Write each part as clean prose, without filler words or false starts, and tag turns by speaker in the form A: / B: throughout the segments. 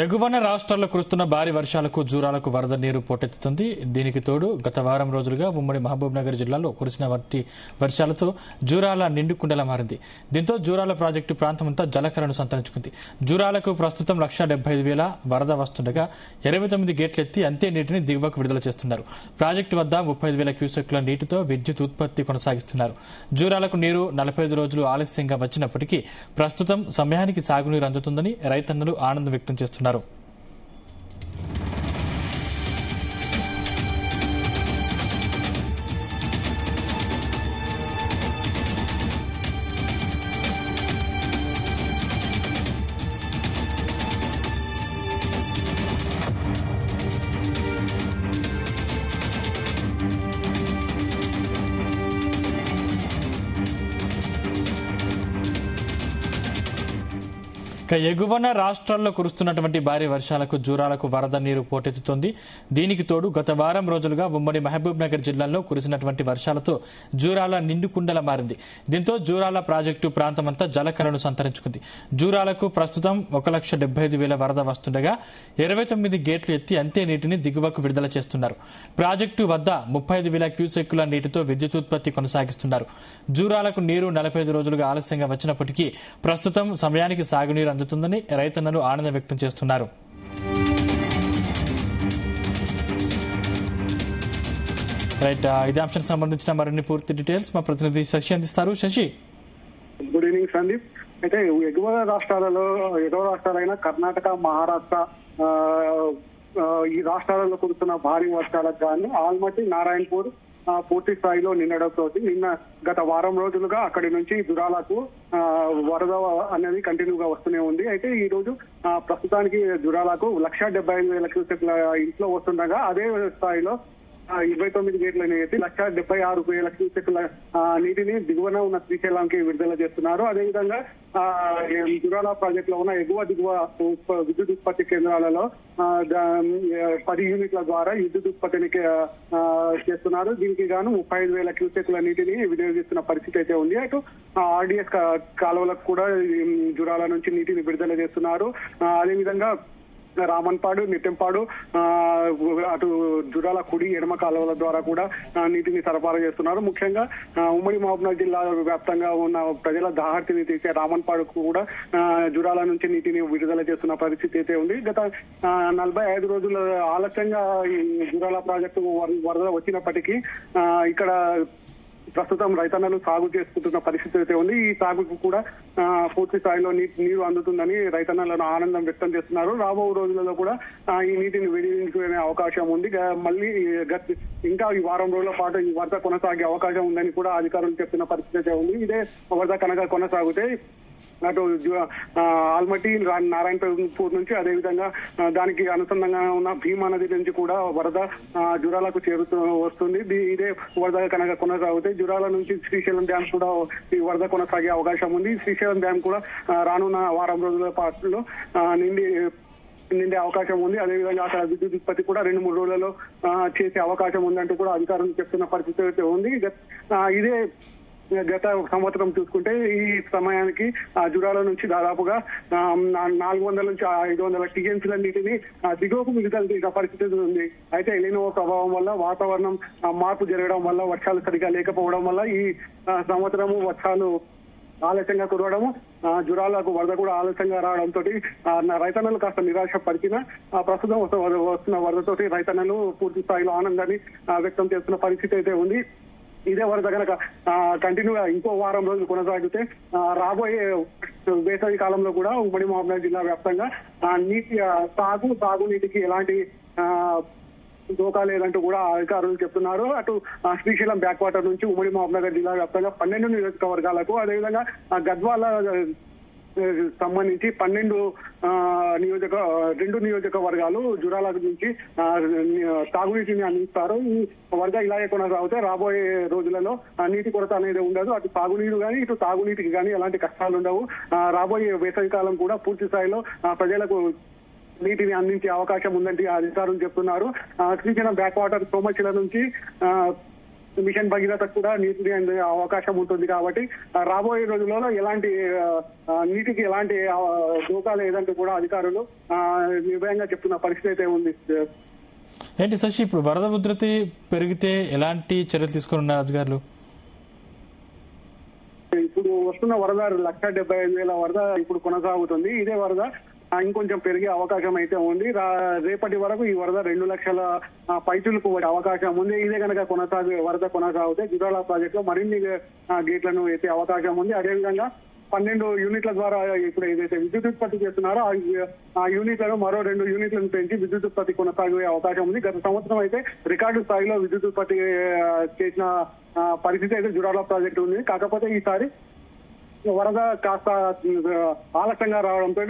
A: ఎగువన రాష్ట్రాల్లో కురుస్తున్న భారీ వర్షాలకు జూరాలకు వరద నీరు పోటెత్తుతుంది. దీనికి తోడు గత వారం రోజులుగా ఉమ్మడి మహబూబ్ నగర్ జిల్లాలో కురిసిన వర్షాలతో జూరాల నిండుకుండలా మారింది. దీంతో జూరాల ప్రాజెక్టు ప్రాంతమంతా జలకరను సంతరించుకుంది. జూరాలకు ప్రస్తుతం 1,75,000 వరద వస్తుండగా 29 గేట్లెత్తి అంతే నీటిని దిగువకు విడుదల చేస్తున్నారు. ప్రాజెక్టు వద్ద 35,000 క్యూసెక్ల నీటితో విద్యుత్ ఉత్పత్తి కొనసాగిస్తున్నారు. జూరాలకు నీరు 45 రోజులు ఆలస్యంగా వచ్చినప్పటికీ ప్రస్తుతం సమయానికి సాగునీరు అందుతుందని రైతన్నలు ఆనందం వ్యక్తం చేస్తున్నారు. ఎగువన రాష్ట్రాల్లో కురుస్తున్నటువంటి భారీ వర్షాలకు జూరాలకు వరద నీరు పోటెత్తుతోంది. దీనికి తోడు గత వారం రోజులుగా ఉమ్మడి మహబూబ్ నగర్ జిల్లాలో కురిసినటువంటి వర్షాలతో జూరాల నిండుకుండల మారింది. దీంతో జూరాల ప్రాజెక్టు ప్రాంతమంతా జలకరను సంతరించుకుంది. జూరాలకు ప్రస్తుతం 1,75,000 వరద వస్తుండగా 29 గేట్లు ఎత్తి అంతే నీటిని దిగువకు విడుదల చేస్తున్నారు. ప్రాజెక్టు వద్ద 35,000 క్యూసెక్కుల నీటితో విద్యుత్ ఉత్పత్తి కొనసాగిస్తున్నారు. జూరాలకు నీరు 45 రోజులుగా ఆలస్యంగా వచ్చినప్పటికీ ప్రస్తుతం సమయానికి సాగునీరు అందుతుందని రైతన్నలు ఆనందం వ్యక్తం చేస్తున్నారు. ఇదే అంశానికి సంబంధించిన మరిన్ని పూర్తి డీటెయిల్స్ మా ప్రతినిధి శశి అందిస్తారు. Sashi,
B: good evening Sandeep. అయితే ఎగువ రాష్ట్రాలైన కర్ణాటక, మహారాష్ట్ర ఈ రాష్ట్రాలలో కురుస్తున్న భారీ వర్షాలకు గాను ఆల్మట్టి, నారాయణపూర్ పూర్తి స్థాయిలో నిండడంతో నిన్న గత వారం రోజులుగా అక్కడి నుంచి జురాలకు వరద అనేది కంటిన్యూగా వస్తూనే ఉంది. అయితే ఈ రోజు ప్రస్తుతానికి జురాలకు 1,75,000 క్యూసెక్ల ఇంట్లో వస్తుండగా అదే స్థాయిలో 29 గేట్లను ఎత్తి 1,76,000 క్యూసెక్ల నీటిని దిగువన ఉన్న శ్రీశైలంకి విడుదల చేస్తున్నారు. అదేవిధంగా జురాల ప్రాజెక్ట్ లో ఉన్న దిగువ విద్యుత్ ఉత్పత్తి కేంద్రాలలో 10 యూనిట్ల ద్వారా విద్యుత్ ఉత్పత్తిని చేస్తున్నారు. దీనికి గాను 35,000 క్యూసెక్ల నీటిని వినియోగిస్తున్న పరిస్థితి అయితే ఉంది. అటు ఆర్డీఎస్ కాలువలకు కూడా జురాల నుంచి నీటిని విడుదల చేస్తున్నారు. అదేవిధంగా రామన్పాడు, నిట్టెంపాడు, అటు జురాల కుడి ఎడమ కాలువల ద్వారా కూడా నీటిని సరఫరా చేస్తున్నారు. ముఖ్యంగా ఉమ్మడి మహబూబ్నగర్ జిల్లా వ్యాప్తంగా ఉన్న ప్రజల దాహార్తిని తీసే రామన్పాడుకు కూడా జురాల నుంచి నీటిని విడుదల చేస్తున్న పరిస్థితి అయితే ఉంది. గత 45 రోజుల ఆలస్యంగా ఈ జురాల ప్రాజెక్టు వరద వచ్చినప్పటికీ ఇక్కడ ప్రస్తుతం రైతన్నలు సాగు చేసుకుంటున్న పరిస్థితి అయితే ఉంది. ఈ సాగుకు కూడా పూర్తి స్థాయిలో నీరు అందుతుందని రైతన్నలను ఆనందం వ్యక్తం చేస్తున్నారు. రాబో రోజులలో కూడా ఈ నీటిని వినియోగించుకునే అవకాశం ఉంది. మళ్ళీ ఇంకా ఈ వారం రోజుల పాటు ఈ వరద కొనసాగే అవకాశం ఉందని కూడా అధికారులు చెప్తున్న పరిస్థితి అయితే ఉంది. ఇదే వరద కనుక కొనసాగితే అటు ఆల్మట్టి, నారాయణపూర్ నుంచి అదేవిధంగా దానికి అనుసంధానంగా ఉన్న భీమా నది నుంచి కూడా వరద జురాలకు చేరుతూ వస్తుంది. ఇదే వరద కనుక కొనసాగితే జురాల నుంచి శ్రీశైలం డ్యామ్ కూడా ఈ వరద కొనసాగే అవకాశం ఉంది. శ్రీశైలం డ్యామ్ కూడా రానున్న వారం రోజుల పాటులో నిండే అవకాశం ఉంది. అదేవిధంగా అక్కడ విద్యుత్ ఉత్పత్తి కూడా 2-3 రోజులలో చేసే అవకాశం ఉందంటూ కూడా అధికారులు చెప్తున్న పరిస్థితి అయితే ఉంది. ఇదే గత సంవత్సరం చూసుకుంటే ఈ సమయానికి జురాల నుంచి దాదాపుగా 400 నుంచి 500 టీఎంసీల నీటిని దిగువకు విడుదల పరిస్థితి ఉంది. అయితే ఎలినో ప్రభావం వల్ల వాతావరణం మార్పు జరగడం వల్ల వర్షాలు సరిగా లేకపోవడం వల్ల ఈ సంవత్సరము వర్షాలు ఆలస్యంగా కురవడము, జురాలకు వరద కూడా ఆలస్యంగా రావడంతో రైతన్నలు కాస్త నిరాశ పడిన ప్రస్తుతం వస్తున్న వరదతోటి రైతన్నలు పూర్తి స్థాయిలో ఆనందాన్ని వ్యక్తం చేస్తున్న పరిస్థితి అయితే ఉంది. ఇదే వరద కనుక కంటిన్యూగా ఇంకో వారం రోజులు కొనసాగితే రాబోయే వేసవి కాలంలో కూడా ఉమ్మడి మహబూబ్నగర్ జిల్లా వ్యాప్తంగా నీటి తాగునీటికి ఎలాంటి దోకా లేదంటూ కూడా అధికారులు చెప్తున్నారు. అటు శ్రీశైలం బ్యాక్ వాటర్ నుంచి ఉమ్మడి మహబూబ్నగర్ జిల్లా వ్యాప్తంగా 12 నియోజకవర్గాలకు, అదేవిధంగా గద్వాల సంబంధించి 2 నియోజకవర్గాలు జురాల నుంచి తాగునీటిని అందిస్తారు. ఈ వరద ఇలాగే కొనసాగితే రాబోయే రోజులలో నీటి కొరత అనేది ఉండదు. అటు తాగునీరు కానీ ఇటు తాగునీటికి కానీ ఎలాంటి కష్టాలు ఉండవు. రాబోయే వేసవి కాలం కూడా పూర్తి స్థాయిలో ప్రజలకు నీటిని అందించే అవకాశం ఉందని అధికారులు చెప్తున్నారు. శ్రీశైలం బ్యాక్ వాటర్ సోమశిల నుంచి మిషన్ భగీరథ కూడా నీటిని అందే అవకాశం ఉంటుంది కాబట్టి రాబోయే రోజులలో ఎలాంటి నీటికి ఎలాంటి దోకా లేదంటూ కూడా అధికారులు నిర్భయంగా చెప్తున్న పరిస్థితి అయితే ఉంది.
A: ఏంటి శశి, ఇప్పుడు వరద ఉధృతి పెరిగితే ఎలాంటి చర్యలు తీసుకుని ఉన్నారు అధికారులు?
B: ఇప్పుడు వస్తున్న వరద 1,75,000 వరద ఇప్పుడు కొనసాగుతుంది. ఇదే వరద ఇంకొంచెం పెరిగే అవకాశం అయితే ఉంది. రేపటి వరకు ఈ వరద 2 లక్షల పైచులకు అవకాశం ఉంది. ఇదే కనుక వరద కొనసాగితే జురాల ప్రాజెక్ట్ లో మరిన్ని గేట్లను ఎత్తే అవకాశం ఉంది. అదేవిధంగా 12 యూనిట్ల ద్వారా ఇప్పుడు ఏదైతే విద్యుత్ ఉత్పత్తి చేస్తున్నారో ఆ యూనిట్లను మరో 2 యూనిట్లను పెంచి విద్యుత్ ఉత్పత్తి కొనసాగే అవకాశం ఉంది. గత సంవత్సరం అయితే రికార్డు స్థాయిలో విద్యుత్ ఉత్పత్తి చేసిన పరిస్థితి అయితే జురాల ప్రాజెక్టు ఉంది. కాకపోతే ఈసారి వరద కాస్త ఆలస్యంగా రావడంతో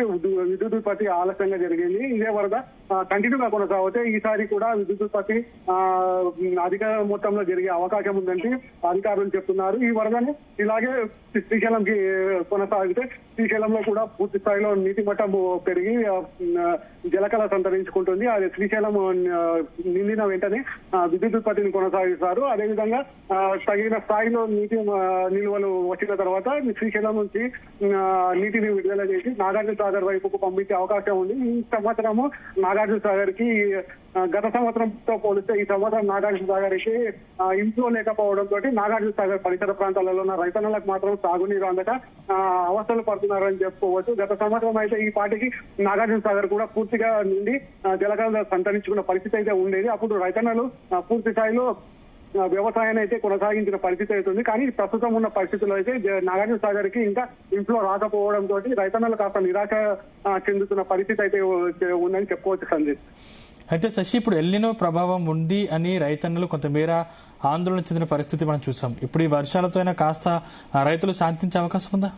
B: విద్యుత్ ఉత్పత్తి ఆలస్యంగా జరిగింది. ఇదే వరద కంటిన్యూగా కొనసాగితే ఈసారి కూడా విద్యుత్ ఉత్పత్తి అధిక మొత్తంలో జరిగే అవకాశం ఉందని అధికారులు చెప్తున్నారు. ఈ వరదని ఇలాగే శ్రీశైలంకి కొనసాగితే శ్రీశైలంలో కూడా పూర్తి స్థాయిలో నీటి మట్టం పెరిగి జలకళ సంతరించుకుంటుంది. అది శ్రీశైలం నిండిన వెంటనే విద్యుత్ ఉత్పత్తిని కొనసాగిస్తారు. అదేవిధంగా తగిన స్థాయిలో నీటి నిల్వలు వచ్చిన తర్వాత శ్రీశైలం నుంచి నీటిని విడుదల చేసి నాగార్జున సాగర్ వైపుకు పంపించే అవకాశం ఉంది. ఈ సంవత్సరము నాగార్జున సాగర్ కి గత సంవత్సరంతో పోలిస్తే ఈ సంవత్సరం నాగార్జున సాగర్ కి ఇంట్లో లేకపోవడంతో నాగార్జున సాగర్ పరిసర ప్రాంతాలలో ఉన్న రైతన్నలకు మాత్రం సాగునీరు అందక అవస్థలు పడుతున్నారని చెప్పుకోవచ్చు. గత సంవత్సరం అయితే ఈ పాటికి నాగార్జున సాగర్ కూడా పూర్తిగా నిండి జలకళ సంతరించుకున్న పరిస్థితి అయితే ఉండేది. అప్పుడు రైతన్నలు పూర్తి స్థాయిలో వ్యవసాయాన్ని అయితే కొనసాగించిన పరిస్థితి అవుతుంది. కానీ ప్రస్తుతం ఉన్న పరిస్థితుల్లో అయితే నాగార్జున సాగర్ కి ఇంకా ఇంట్లో రాకపోవడంతో రైతన్నలు కాస్త నిరాశ చెందుతున్న పరిస్థితి అయితే ఉందని చెప్పుకోవచ్చు సందీప్.
A: అయితే శశి, ఇప్పుడు ఎల్నినో ప్రభావం ఉంది అని రైతన్నలు కొంతమేర ఆందోళన చెందిన పరిస్థితి మనం చూసాం. ఇప్పుడు ఈ వర్షాలతో అయినా కాస్త రైతులు శాంతించే అవకాశం ఉందా?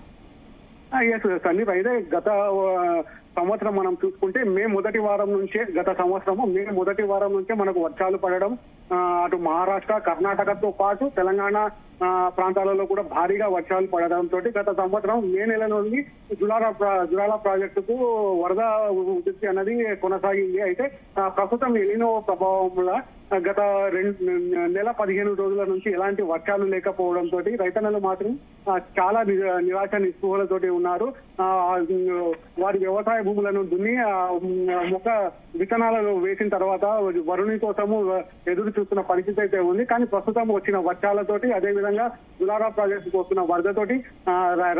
B: ఎస్ సందీప్, అయితే గత సంవత్సరం మనం చూసుకుంటే మే మొదటి వారం నుంచే మనకు వర్షాలు పడడం, అటు మహారాష్ట్ర కర్ణాటకతో పాటు తెలంగాణ ప్రాంతాలలో కూడా భారీగా వర్షాలు పడడంతో గత సంవత్సరం మే నెల నుండి జురాల ప్రాజెక్టుకు వరద ఉధృతి అన్నది కొనసాగింది. అయితే ప్రస్తుతం ఎలినో ప్రభావం వల్ల గత 15 రోజుల నుంచి ఎలాంటి వర్షాలు లేకపోవడంతో రైతన్నలు మాత్రం చాలా నిరాశ నిస్పృహలతోటి ఉన్నారు. వారి వ్యవసాయ భూములను దున్ని మొక్క విత్తనాలను వేసిన తర్వాత వరుణి కోసము ఎదురు చూస్తున్న పరిస్థితి అయితే ఉంది. కానీ ప్రస్తుతం వచ్చిన వర్షాలతోటి అదేవిధంగా జురాల ప్రాజెక్టుకు వస్తున్న వరదతోటి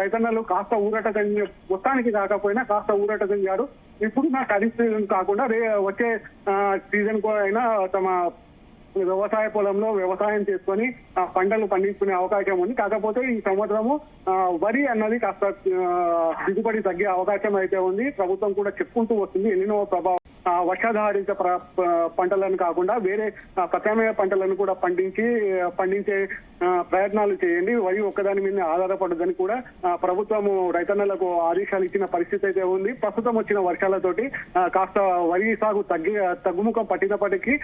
B: రైతన్నలు కాస్త ఊరట చెంది, మొత్తానికి కాకపోయినా కాస్త ఊరట చెందారు. ఇప్పుడు నా ఖరీఫ్ సీజన్ కాకుండా వచ్చే సీజన్ కు అయినా తమ వ్యవసాయ పొలంలో వ్యవసాయం చేసుకొని పంటలు పండించుకునే అవకాశం ఉంది. కాకపోతే ఈ సంవత్సరము వరి అన్నది కాస్త దిగుబడి తగ్గే అవకాశం అయితే ఉంది. ప్రభుత్వం కూడా చెప్పుకుంటూ వస్తుంది ఎన్నో ప్రభావం వర్షాధారిత పంటలను కాకుండా వేరే ప్రత్యామ్నాయ పంటలను కూడా పండించే ప్రయత్నాలు చేయండి, వరి ఒక్కదాని మీద ఆధారపడదని కూడా ప్రభుత్వము రైతన్నలకు ఆదేశాలు ఇచ్చిన పరిస్థితి అయితే ఉంది. ప్రస్తుతం వచ్చిన వర్షాలతోటి కాస్త వరి సాగు తగ్గుముఖం పట్టినప్పటికీ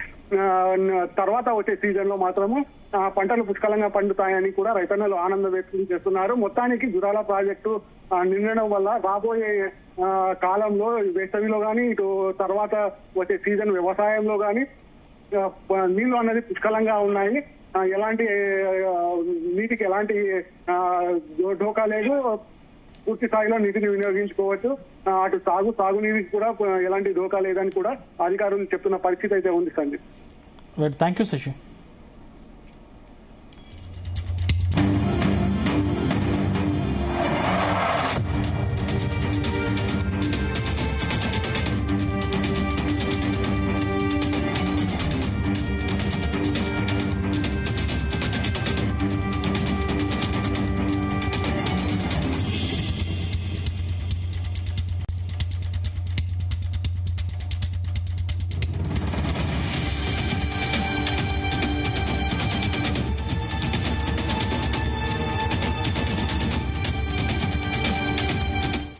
B: తర్వాత వచ్చే సీజన్ లో మాత్రము పంటలు పుష్కలంగా పండుతాయని కూడా రైతన్నలు ఆనందం వ్యక్తం చేస్తున్నారు. మొత్తానికి జురాల ప్రాజెక్టు నిండడం వల్ల రాబోయే కాలంలో వేసవిలో గానీ ఇటు తర్వాత వచ్చే సీజన్ వ్యవసాయంలో గానీ నీళ్లు అన్నది పుష్కలంగా ఉన్నాయి. ఎలాంటి నీటికి ఎలాంటి ఢోకా లేదు. పూర్తి స్థాయిలో నీటిని వినియోగించుకోవచ్చు. అటు సాగునీటికి కూడా ఎలాంటి ఢోకా లేదని కూడా అధికారులు చెప్తున్న పరిస్థితి అయితే ఉంది సందీప్.
A: Thank you Shashi.